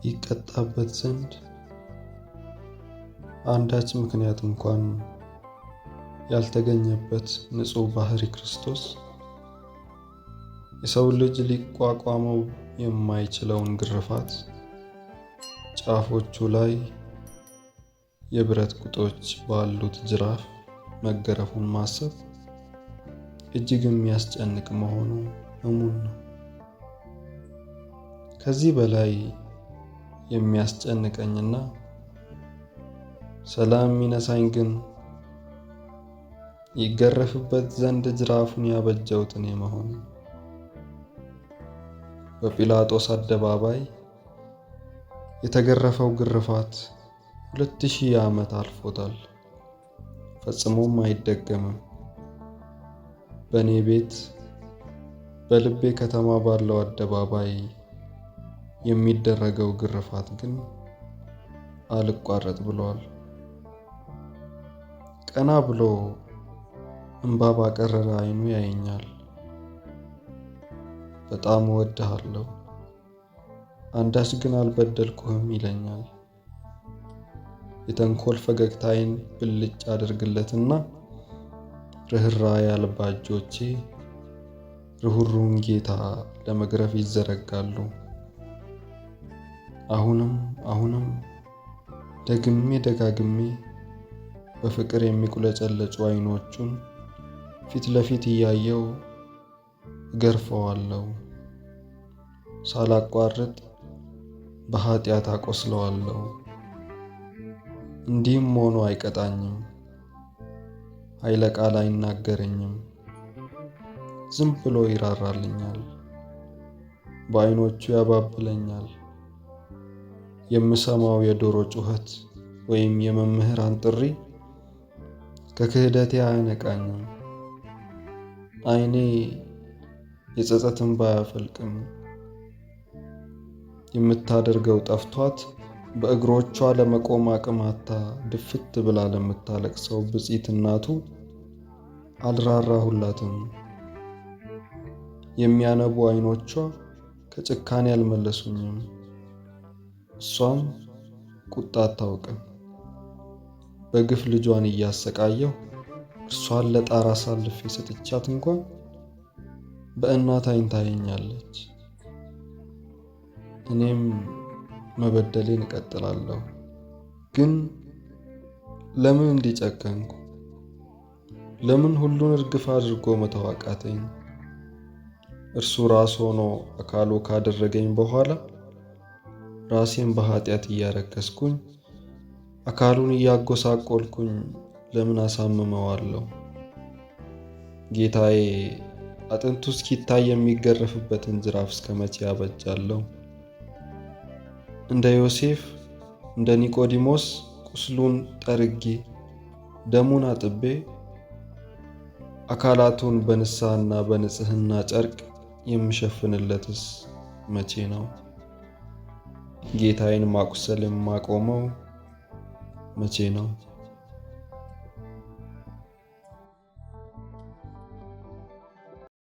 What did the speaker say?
ይቀጣበት ዘንድ አንዳች ምክንያት እንኳን ያልተገኘበት ንጹሕ ባሕሪ ክርስቶስ የሰው ልጅ ሊቋቋመው የማይችለውን ግርፋት ጫፎቹ ላይ የብረት ቁጦች ባሉት ጅራፍ መገረፉን ማሰብ እጅግ የሚያስጨንቅ መሆኑ እሙን ነው። ከዚህ በላይ የሚያስጨንቀኝና ሰላም የሚነሳኝ ግን ይገረፍበት ዘንድ ጅራፉን ያበጀሁት እኔ መሆኔ። በጲላጦስ አደባባይ የተገረፈው ግርፋት 2000 ዓመት አልፎታል፣ ፈጽሞም አይደገምም። በእኔ ቤት በልቤ ከተማ ባለው አደባባይ የሚደረገው ግርፋት ግን አልቋረጥ ብሏል። ቀና ብሎ እንባ ባቀረረ ዓይኑ ያየኛል። በጣም እወድሃለሁ፣ አንዳች ግን አልበደልኩህም ይለኛል። የተንኮል ፈገግታዬን ብልጭ አድርግለትና ርኅራኄ አልባ እጆቼ ርኅሩኅን ጌታ ለመግረፍ ይዘረጋሉ። አሁንም ደግሜ ደጋግሜ በፍቅር የሚቁለጨለጩ ዓይኖቹን ፊት ለፊት እያየው እገርፈዋለሁ። ሳላቋርጥ በኃጢአት አቆስለዋለሁ። እንዲህም ሆኖ አይቀጣኝም፣ ኃይለ ቃል አይናገረኝም። ዝም ብሎ ይራራልኛል፣ በዓይኖቹ ያባብለኛል። የምሰማው የዶሮ ጩኸት ወይም የመምህራን ጥሪ ከክህደቴ አያነቃኝም። ዓይኔ የጸጸት እንባ አያፈልቅም። የምታደርገው ጠፍቷት በእግሮቿ ለመቆም አቅም አጥታ ድፍት ብላ ለምታለቅሰው ብፅዕት እናቱ አልራራሁላትም። የሚያነቡ ዓይኖቿ ከጭካኔ አልመለሱኝም። እሷም ቁጣ አታውቅም። በግፍ ልጇን እያሰቃየሁ እርሷን ለጣር አሳልፌ ሰጥቻት እንኳን በእናት ዓይን ታየኛለች። እኔም መበደሌን እቀጥላለሁ። ግን ለምን እንዲጨከንኩ? ለምን ሁሉን እርግፍ አድርጎ መተው አቃተኝ? እርሱ ራስ ሆኖ አካሉ ካደረገኝ በኋላ ራሴን በኃጢአት እያረከስኩኝ አካሉን እያጎሳቆልኩኝ ለምን አሳምመዋለሁ? ጌታዬ አጥንቱ እስኪታይ የሚገረፍበትን ጅራፍ እስከ መቼ ያበጃለሁ? እንደ ዮሴፍ እንደ ኒቆዲሞስ ቁስሉን ጠርጌ ደሙን አጥቤ አካላቱን በንስሐና በንጽሕና ጨርቅ የምሸፍንለትስ መቼ ነው? ጌታዬን ማቁሰል የማቆመው መቼ ነው?